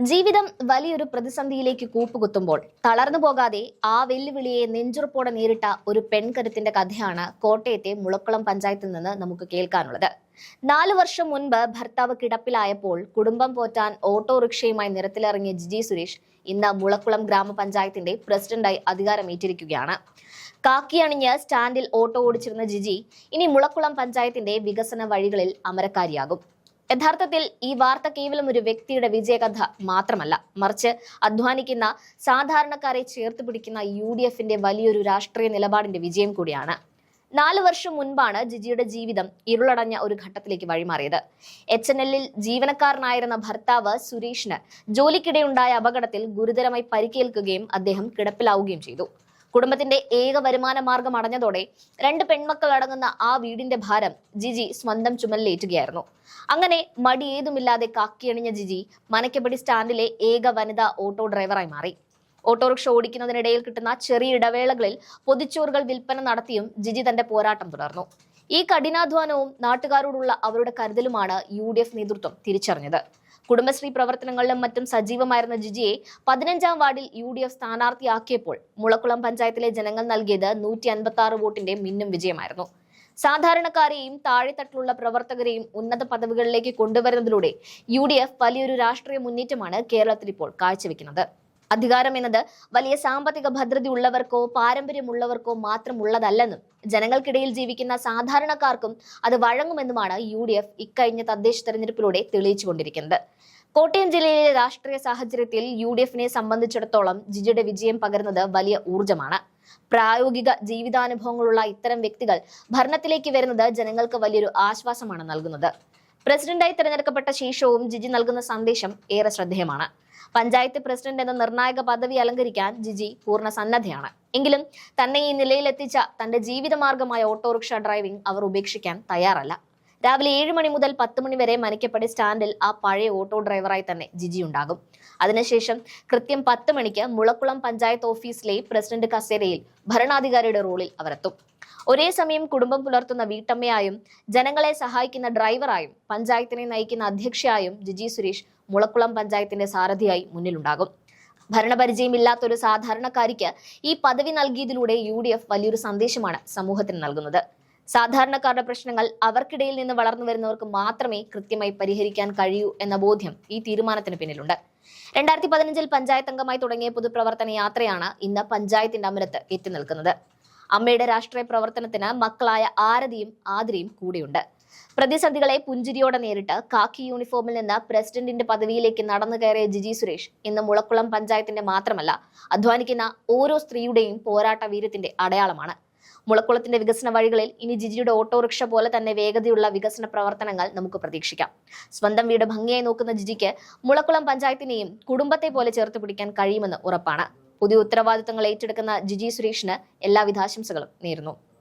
ജീവിതം വലിയൊരു പ്രതിസന്ധിയിലേക്ക് കൂപ്പുകുത്തുമ്പോൾ തളർന്നു പോകാതെ ആ വെല്ലുവിളിയെ നെഞ്ചുറപ്പോടെ നേരിട്ട ഒരു പെൺകരുത്തിന്റെ കഥയാണ് കോട്ടയത്തെ മുളക്കുളം പഞ്ചായത്തിൽ നിന്ന് നമുക്ക് കേൾക്കാനുള്ളത്. 4 വർഷം മുൻപ് ഭർത്താവ് കിടപ്പിലായപ്പോൾ കുടുംബം പോറ്റാൻ ഓട്ടോറിക്ഷയുമായി നിരത്തിലിറങ്ങിയ ജിജി സുരേഷ് ഇന്ന് മുളക്കുളം ഗ്രാമപഞ്ചായത്തിന്റെ പ്രസിഡന്റായി അധികാരമേറ്റിരിക്കുകയാണ്. കാക്കി അണിഞ്ഞ് സ്റ്റാൻഡിൽ ഓട്ടോ ഓടിച്ചിരുന്ന ജിജി ഇനി മുളക്കുളം പഞ്ചായത്തിന്റെ വികസന വഴികളിൽ അമരക്കാരിയാകും. യഥാർത്ഥത്തിൽ ഈ വാർത്ത കേവലം ഒരു വ്യക്തിയുടെ വിജയകഥ മാത്രമല്ല, മറിച്ച് അധ്വാനിക്കുന്ന സാധാരണക്കാരെ ചേർത്ത് പിടിക്കുന്ന UDFന്റെ വലിയൊരു രാഷ്ട്രീയ നിലപാടിന്റെ വിജയം കൂടിയാണ്. 4 വർഷം മുൻപാണ് ജിജിയുടെ ജീവിതം ഇരുളടഞ്ഞ ഒരു ഘട്ടത്തിലേക്ക് വഴിമാറിയത്. HNL ജീവനക്കാരനായിരുന്ന ഭർത്താവ് സുരേഷിന് ജോലിക്കിടെയുണ്ടായ അപകടത്തിൽ ഗുരുതരമായി പരിക്കേൽക്കുകയും അദ്ദേഹം കിടപ്പിലാവുകയും ചെയ്തു. കുടുംബത്തിന്റെ ഏക വരുമാന മാർഗം അടഞ്ഞതോടെ 2 പെൺമക്കൾ അടങ്ങുന്ന ആ വീടിന്റെ ഭാരം ജിജി സ്വന്തം ചുമലിലേറ്റുകയായിരുന്നു. അങ്ങനെ മടി ഏതുമില്ലാതെ കാക്കിയണിഞ്ഞ ജിജി മനക്കപ്പടി സ്റ്റാൻഡിലെ ഏക വനിതാ ഓട്ടോ ഡ്രൈവറായി മാറി. ഓട്ടോറിക്ഷ ഓടിക്കുന്നതിനിടയിൽ കിട്ടുന്ന ചെറിയ ഇടവേളകളിൽ പൊതിച്ചോറുകൾ വിൽപ്പന നടത്തിയും ജിജി തന്റെ പോരാട്ടം തുടർന്നു. ഈ കഠിനാധ്വാനവും നാട്ടുകാരോടുള്ള അവരുടെ കരുതലുമാണ് UDF നേതൃത്വം തിരിച്ചറിഞ്ഞത്. കുടുംബശ്രീ പ്രവർത്തനങ്ങളിലും മറ്റും സജീവമായിരുന്ന ജിജിയെ 15-ാം വാർഡിൽ UDF സ്ഥാനാർത്ഥിയാക്കിയപ്പോൾ മുളക്കുളം പഞ്ചായത്തിലെ ജനങ്ങൾ നൽകിയത് 156 വോട്ടിന്റെ മിന്നും വിജയമായിരുന്നു. സാധാരണക്കാരെയും താഴെത്തട്ടിലുള്ള പ്രവർത്തകരെയും ഉന്നത പദവികളിലേക്ക് കൊണ്ടുവരുന്നതിലൂടെ UDF വലിയൊരു രാഷ്ട്രീയ മുന്നേറ്റമാണ് കേരളത്തിൽ ഇപ്പോൾ കാഴ്ചവെക്കുന്നത്. അധികാരം എന്നത് വലിയ സാമ്പത്തിക ഭദ്രതയുള്ളവർക്കോ പാരമ്പര്യമുള്ളവർക്കോ മാത്രമുള്ളതല്ലെന്നും ജനങ്ങൾക്കിടയിൽ ജീവിക്കുന്ന സാധാരണക്കാർക്കും അത് വഴങ്ങുമെന്നുമാണ് UDF ഇക്കഴിഞ്ഞ തദ്ദേശ തെരഞ്ഞെടുപ്പിലൂടെ തെളിയിച്ചുകൊണ്ടിരിക്കുന്നത്. കോട്ടയം ജില്ലയിലെ രാഷ്ട്രീയ സാഹചര്യത്തിൽ UDFനെ സംബന്ധിച്ചിടത്തോളം ജിജിയുടെ വിജയം പകരുന്നത് വലിയ ഊർജ്ജമാണ്. പ്രായോഗിക ജീവിതാനുഭവങ്ങളുള്ള ഇത്തരം വ്യക്തികൾ ഭരണത്തിലേക്ക് വരുന്നത് ജനങ്ങൾക്ക് വലിയൊരു ആശ്വാസമാണ് നൽകുന്നത്. പ്രസിഡന്റായി തിരഞ്ഞെടുക്കപ്പെട്ട ശേഷവും ജിജി നൽകുന്ന സന്ദേശം ഏറെ ശ്രദ്ധേയമാണ്. പഞ്ചായത്ത് പ്രസിഡന്റ് എന്ന നിർണായക പദവി അലങ്കരിക്കാൻ ജിജി പൂർണ്ണ സന്നദ്ധയാണ്. എങ്കിലും തന്നെ ഈ നിലയിലെത്തിച്ച തന്റെ ജീവിതമാർഗമായ ഓട്ടോറിക്ഷ ഡ്രൈവിംഗ് അവർ ഉപേക്ഷിക്കാൻ തയ്യാറല്ല. രാവിലെ 7 മണി മുതൽ 10 മണി വരെ മനക്കപ്പടി സ്റ്റാൻഡിൽ ആ പഴയ ഓട്ടോ ഡ്രൈവറായി തന്നെ ജിജി ഉണ്ടാകും. അതിനുശേഷം കൃത്യം 10 മണിക്ക് മുളക്കുളം പഞ്ചായത്ത് ഓഫീസിലെ പ്രസിഡന്റ് കസേരയിൽ ഭരണാധികാരിയുടെ റോളിൽ അവരെത്തും. ഒരേ സമയം കുടുംബം പുലർത്തുന്ന വീട്ടമ്മയായും ജനങ്ങളെ സഹായിക്കുന്ന ഡ്രൈവറായും പഞ്ചായത്തിനെ നയിക്കുന്ന അധ്യക്ഷയായും ജിജി സുരേഷ് മുളക്കുളം പഞ്ചായത്തിന്റെ സാരഥിയായി മുന്നിലുണ്ടാകും. ഭരണപരിചയമില്ലാത്തൊരു സാധാരണക്കാരിക്ക് ഈ പദവി നൽകിയതിലൂടെ UDF വലിയൊരു സന്ദേശമാണ് സമൂഹത്തിന് നൽകുന്നത്. സാധാരണക്കാരുടെ പ്രശ്നങ്ങൾ അവർക്കിടയിൽ നിന്ന് വളർന്നു വരുന്നവർക്ക് മാത്രമേ കൃത്യമായി പരിഹരിക്കാൻ കഴിയൂ എന്ന ബോധ്യം ഈ തീരുമാനത്തിന് പിന്നിലുണ്ട്. 2015-ൽ പഞ്ചായത്ത് അംഗമായി തുടങ്ങിയ പൊതുപ്രവർത്തന യാത്രയാണ് ഇന്ന് പഞ്ചായത്തിന്റെ അമരത്ത് എത്തി നിൽക്കുന്നത്. അമ്മയുടെ രാഷ്ട്രീയ പ്രവർത്തനത്തിന് മക്കളായ ആരതിയും ആതിരയും കൂടെയുണ്ട്. പ്രതിസന്ധികളെ പുഞ്ചിരിയോടെ നേരിട്ട് കാക്കി യൂണിഫോമിൽ നിന്ന് പ്രസിഡന്റിന്റെ പദവിയിലേക്ക് നടന്നു കയറിയ ജിജി സുരേഷ് ഇന്ന് മുളക്കുളം പഞ്ചായത്തിന്റെ മാത്രമല്ല, അധ്വാനിക്കുന്ന ഓരോ സ്ത്രീയുടെയും പോരാട്ട വീര്യത്തിന്റെ അടയാളമാണ്. മുളക്കുളത്തിന്റെ വികസന വഴികളിൽ ഇനി ജിജിയുടെ ഓട്ടോറിക്ഷ പോലെ തന്നെ വേഗതയുള്ള വികസന പ്രവർത്തനങ്ങൾ നമുക്ക് പ്രതീക്ഷിക്കാം. സ്വന്തം വീട് ഭംഗിയായി നോക്കുന്ന ജിജിക്ക് മുളക്കുളം പഞ്ചായത്തിനെയും കുടുംബത്തെ പോലെ ചേർത്ത് പിടിക്കാൻ കഴിയുമെന്ന് ഉറപ്പാണ്. പുതിയ ഉത്തരവാദിത്തങ്ങൾ ഏറ്റെടുക്കുന്ന ജിജി സുരേഷിന് എല്ലാവിധ ആശംസകളും നേരുന്നു.